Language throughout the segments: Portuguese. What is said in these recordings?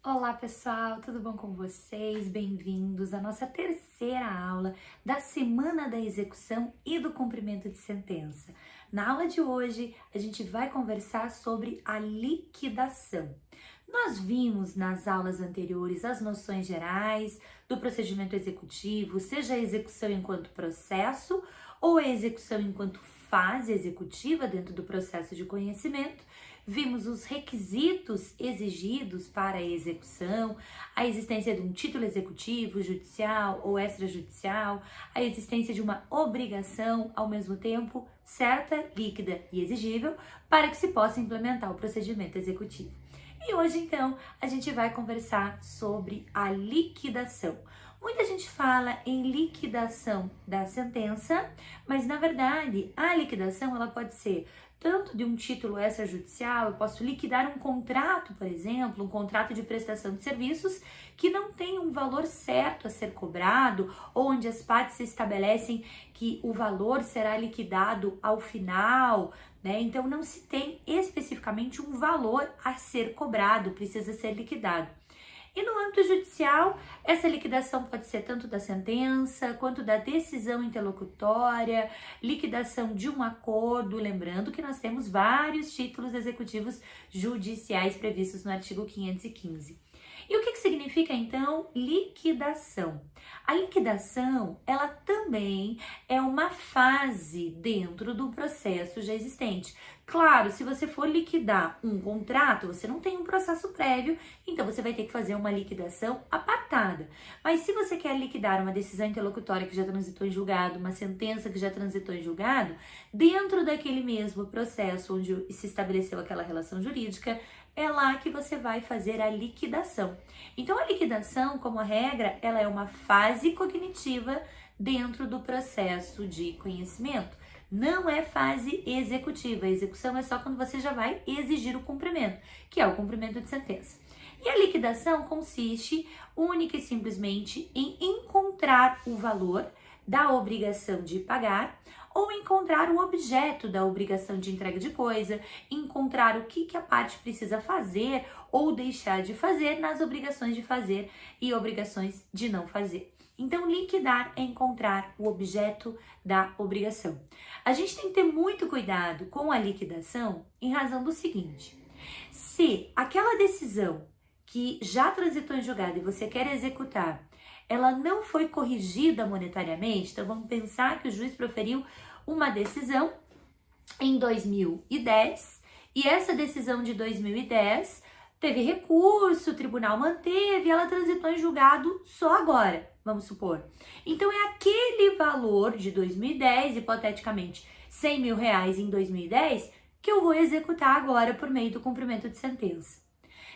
Olá pessoal, tudo bom com vocês? Bem-vindos à nossa terceira aula da Semana da Execução e do Cumprimento de Sentença. Na aula de hoje, a gente vai conversar sobre a liquidação. Nós vimos nas aulas anteriores as noções gerais do procedimento executivo, seja a execução enquanto processo ou a execução enquanto fase executiva dentro do processo de conhecimento. Vimos os requisitos exigidos para a execução, a existência de um título executivo, judicial ou extrajudicial, a existência de uma obrigação ao mesmo tempo certa, líquida e exigível para que se possa implementar o procedimento executivo. E hoje, então, a gente vai conversar sobre a liquidação. Muita gente fala em liquidação da sentença, mas na verdade a liquidação ela pode ser tanto de um título extrajudicial, eu posso liquidar um contrato, por exemplo, um contrato de prestação de serviços que não tem um valor certo a ser cobrado, ou onde as partes estabelecem que o valor será liquidado ao final, né? Então não se tem especificamente um valor a ser cobrado, precisa ser liquidado. E no âmbito judicial, essa liquidação pode ser tanto da sentença, quanto da decisão interlocutória, liquidação de um acordo, lembrando que nós temos vários títulos executivos judiciais previstos no artigo 515. E o que significa, então, liquidação? A liquidação, ela também é uma fase dentro do processo já existente. Claro, se você for liquidar um contrato, você não tem um processo prévio, então você vai ter que fazer uma liquidação apartada. Mas se você quer liquidar uma decisão interlocutória que já transitou em julgado, uma sentença que já transitou em julgado, dentro daquele mesmo processo onde se estabeleceu aquela relação jurídica, é lá que você vai fazer a liquidação. Então, a liquidação, como regra, ela é uma fase cognitiva dentro do processo de conhecimento. Não é fase executiva. A execução é só quando você já vai exigir o cumprimento, que é o cumprimento de sentença. E a liquidação consiste única e simplesmente em encontrar o valor da obrigação de pagar ou encontrar o objeto da obrigação de entrega de coisa, encontrar o que a parte precisa fazer ou deixar de fazer nas obrigações de fazer e obrigações de não fazer. Então, liquidar é encontrar o objeto da obrigação. A gente tem que ter muito cuidado com a liquidação em razão do seguinte: se aquela decisão que já transitou em julgado e você quer executar, ela não foi corrigida monetariamente, então vamos pensar que o juiz proferiu uma decisão em 2010 e essa decisão de 2010 teve recurso, o tribunal manteve, ela transitou em julgado só agora, vamos supor. Então é aquele valor de 2010, hipoteticamente R$100 mil em 2010, que eu vou executar agora por meio do cumprimento de sentença.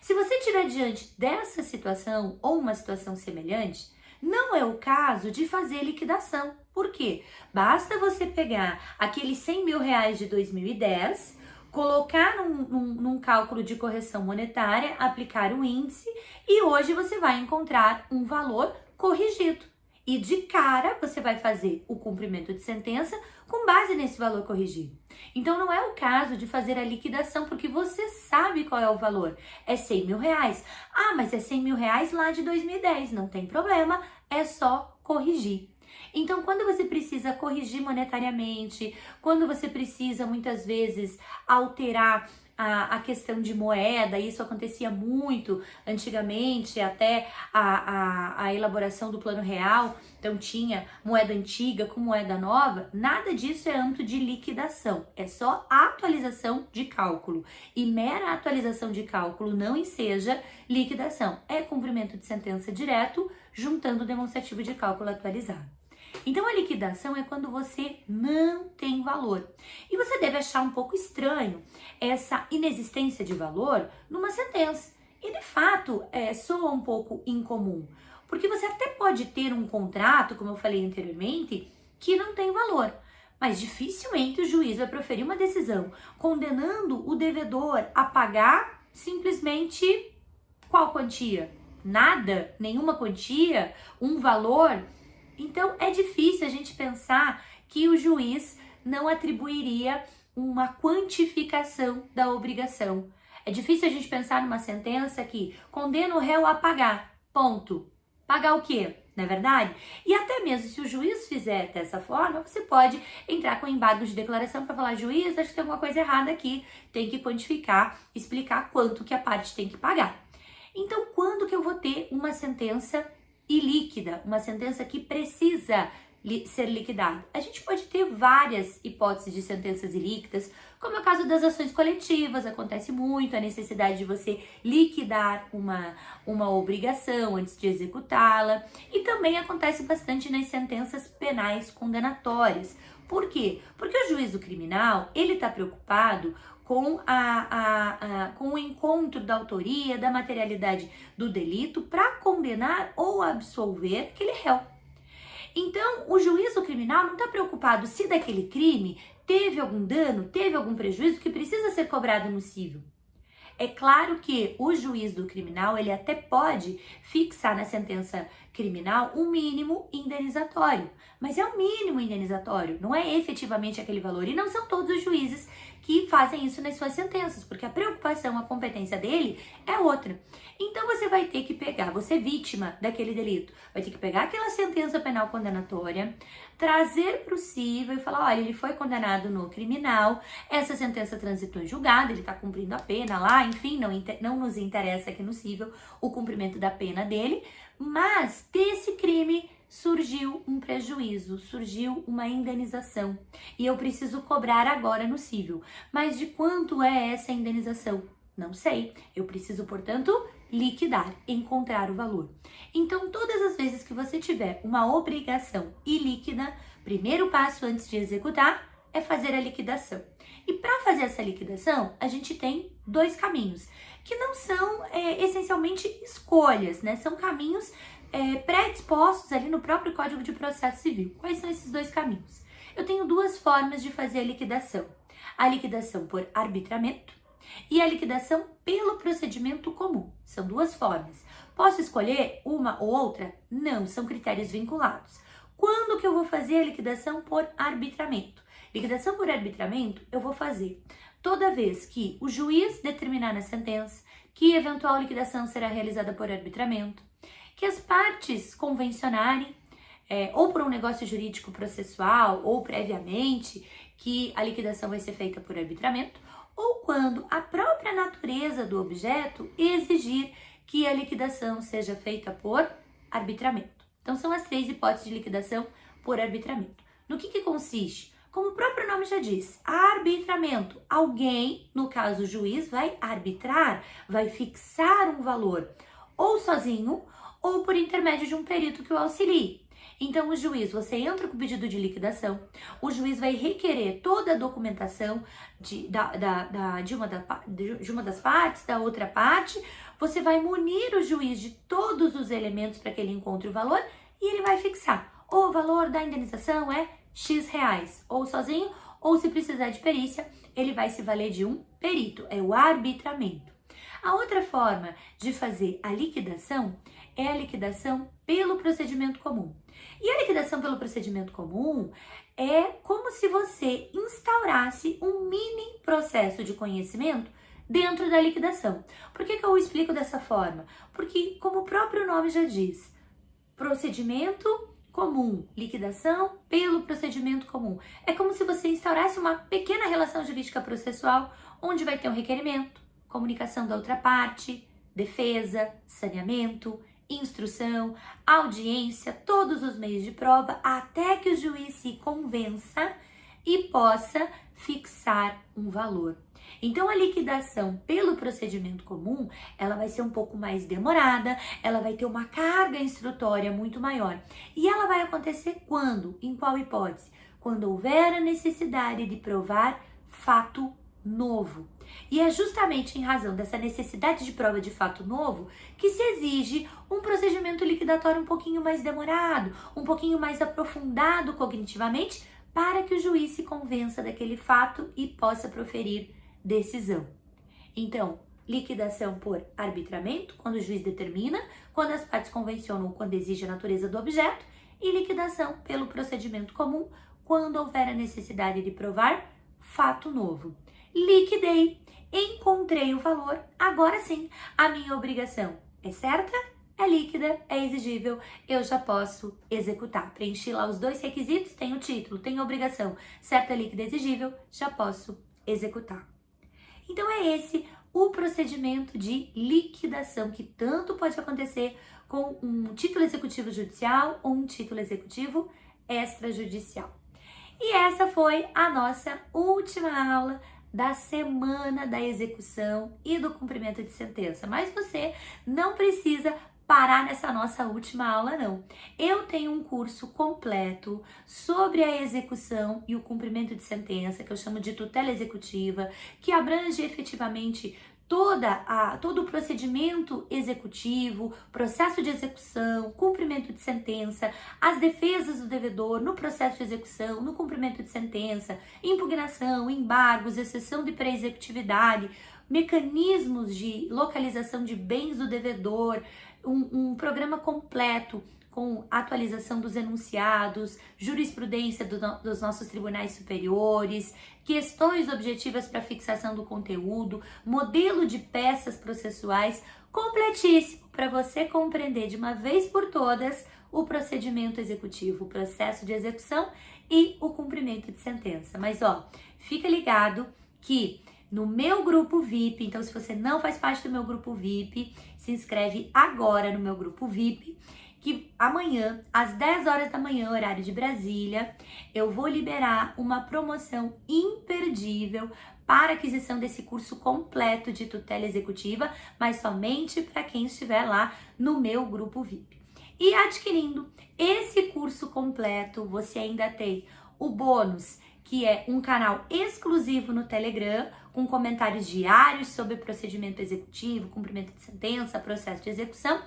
Se você estiver diante dessa situação ou uma situação semelhante, não é o caso de fazer liquidação. Por quê? Basta você pegar aqueles R$100 mil de 2010, colocar num cálculo de correção monetária, aplicar o índice e hoje você vai encontrar um valor corrigido. E de cara você vai fazer o cumprimento de sentença com base nesse valor corrigido. Então não é o caso de fazer a liquidação porque você sabe qual é o valor. É R$100 mil. Ah, mas é R$100 mil lá de 2010. Não tem problema, é só corrigir. Então, quando você precisa corrigir monetariamente, quando você precisa muitas vezes alterar a questão de moeda, isso acontecia muito antigamente, até a elaboração do plano real, então tinha moeda antiga com moeda nova, nada disso é âmbito de liquidação, é só atualização de cálculo. E mera atualização de cálculo não enseja liquidação, é cumprimento de sentença direto, juntando o demonstrativo de cálculo atualizado. Então, a liquidação é quando você não tem valor. E você deve achar um pouco estranho essa inexistência de valor numa sentença. E, de fato, soa um pouco incomum. Porque você até pode ter um contrato, como eu falei anteriormente, que não tem valor. Mas dificilmente o juiz vai proferir uma decisão condenando o devedor a pagar simplesmente qual quantia? Nada, nenhuma quantia, um valor. Então, é difícil a gente pensar que o juiz não atribuiria uma quantificação da obrigação. É difícil a gente pensar numa sentença que condena o réu a pagar, ponto. Pagar o quê? Não é verdade? E até mesmo se o juiz fizer dessa forma, você pode entrar com embargo de declaração para falar, juiz, acho que tem alguma coisa errada aqui, tem que quantificar, explicar quanto que a parte tem que pagar. Então, quando que eu vou ter uma sentença ilíquida, uma sentença que precisa ser liquidada? A gente pode ter várias hipóteses de sentenças ilíquidas, como é o caso das ações coletivas, acontece muito a necessidade de você liquidar uma obrigação antes de executá-la, e também acontece bastante nas sentenças penais condenatórias. Por quê? Porque o juízo criminal, ele está preocupado com com o encontro da autoria, da materialidade do delito para condenar ou absolver aquele réu. Então, o juízo criminal não está preocupado se daquele crime teve algum dano, teve algum prejuízo que precisa ser cobrado no cível. É claro que o juiz do criminal, ele até pode fixar na sentença criminal um mínimo indenizatório, mas é um mínimo indenizatório, não é efetivamente aquele valor. E não são todos os juízes que fazem isso nas suas sentenças, porque a preocupação, a competência dele é outra. Então você vai ter que pegar, você é vítima daquele delito, vai ter que pegar aquela sentença penal condenatória, trazer para o cível e falar, olha, ele foi condenado no criminal, essa sentença transitou em julgado, ele está cumprindo a pena lá, enfim, não nos interessa aqui no cível o cumprimento da pena dele, mas desse crime surgiu um prejuízo, surgiu uma indenização e eu preciso cobrar agora no cível. Mas de quanto é essa indenização? Não sei. Eu preciso, portanto, liquidar, encontrar o valor. Então, todas as vezes que você tiver uma obrigação ilíquida, primeiro passo antes de executar é fazer a liquidação. E para fazer essa liquidação, a gente tem dois caminhos, que não são essencialmente escolhas, né? São caminhos predispostos ali no próprio Código de Processo Civil. Quais são esses dois caminhos? Eu tenho duas formas de fazer a liquidação. A liquidação por arbitramento e a liquidação pelo procedimento comum. São duas formas. Posso escolher uma ou outra? Não, são critérios vinculados. Quando que eu vou fazer a liquidação por arbitramento? Liquidação por arbitramento eu vou fazer toda vez que o juiz determinar na sentença que eventual liquidação será realizada por arbitramento, que as partes convencionarem, ou por um negócio jurídico processual, ou previamente, que a liquidação vai ser feita por arbitramento, ou quando a própria natureza do objeto exigir que a liquidação seja feita por arbitramento. Então, são as três hipóteses de liquidação por arbitramento. No que consiste? Como o próprio nome já diz, arbitramento. Alguém, no caso o juiz, vai arbitrar, vai fixar um valor, ou sozinho, ou por intermédio de um perito que o auxilie. Então, o juiz, você entra com o pedido de liquidação, o juiz vai requerer toda a documentação de uma das partes, da outra parte, você vai munir o juiz de todos os elementos para que ele encontre o valor e ele vai fixar. O valor da indenização é X reais, ou sozinho, ou se precisar de perícia, ele vai se valer de um perito, é o arbitramento. A outra forma de fazer a liquidação é a liquidação pelo procedimento comum. E a liquidação pelo procedimento comum é como se você instaurasse um mini processo de conhecimento dentro da liquidação. Por que eu explico dessa forma? Porque, como o próprio nome já diz, procedimento comum, liquidação pelo procedimento comum. É como se você instaurasse uma pequena relação jurídica processual, onde vai ter um requerimento, comunicação da outra parte, defesa, saneamento, instrução, audiência, todos os meios de prova, até que o juiz se convença e possa fixar um valor. Então, a liquidação pelo procedimento comum, ela vai ser um pouco mais demorada, ela vai ter uma carga instrutória muito maior. E ela vai acontecer quando? Em qual hipótese? Quando houver a necessidade de provar fato novo. E é justamente em razão dessa necessidade de prova de fato novo que se exige um procedimento liquidatório um pouquinho mais demorado, um pouquinho mais aprofundado cognitivamente, para que o juiz se convença daquele fato e possa proferir decisão. Então, liquidação por arbitramento, quando o juiz determina, quando as partes convencionam, quando exige a natureza do objeto, e liquidação pelo procedimento comum, quando houver a necessidade de provar fato novo. Liquidei. encontrei o valor, agora sim, a minha obrigação é certa, é líquida, é exigível, eu já posso executar. Preenchi lá os 2 requisitos, tenho o título, tenho a obrigação, certa, líquida, exigível, já posso executar. Então é esse o procedimento de liquidação, que tanto pode acontecer com um título executivo judicial ou um título executivo extrajudicial. E essa foi a nossa última aula da semana da execução e do cumprimento de sentença. Mas você não precisa parar nessa nossa última aula, não. Eu tenho um curso completo sobre a execução e o cumprimento de sentença, que eu chamo de tutela executiva, que abrange efetivamente todo o procedimento executivo, processo de execução, cumprimento de sentença, as defesas do devedor no processo de execução, no cumprimento de sentença, impugnação, embargos, exceção de pré-executividade, mecanismos de localização de bens do devedor, um programa completo com atualização dos enunciados, jurisprudência dos nossos tribunais superiores, questões objetivas para fixação do conteúdo, modelo de peças processuais, completíssimo para você compreender de uma vez por todas o procedimento executivo, o processo de execução e o cumprimento de sentença. Mas fica ligado que no meu grupo VIP, então se você não faz parte do meu grupo VIP, se inscreve agora no meu grupo VIP, que amanhã, às 10 horas da manhã, horário de Brasília, eu vou liberar uma promoção imperdível para aquisição desse curso completo de tutela executiva, mas somente para quem estiver lá no meu grupo VIP. E adquirindo esse curso completo, você ainda tem o bônus, que é um canal exclusivo no Telegram, com comentários diários sobre procedimento executivo, cumprimento de sentença, processo de execução,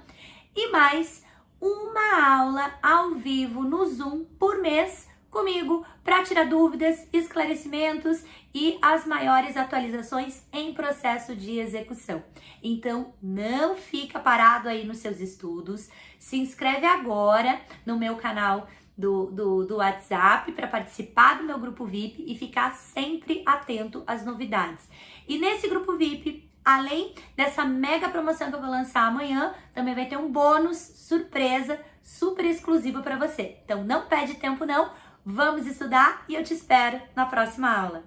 e mais uma aula ao vivo no Zoom por mês comigo para tirar dúvidas, esclarecimentos e as maiores atualizações em processo de execução. Então, não fica parado aí nos seus estudos, se inscreve agora no meu canal do WhatsApp para participar do meu grupo VIP e ficar sempre atento às novidades. E nesse grupo VIP, além dessa mega promoção que eu vou lançar amanhã, também vai ter um bônus surpresa super exclusivo para você. Então não perde tempo não, vamos estudar e eu te espero na próxima aula.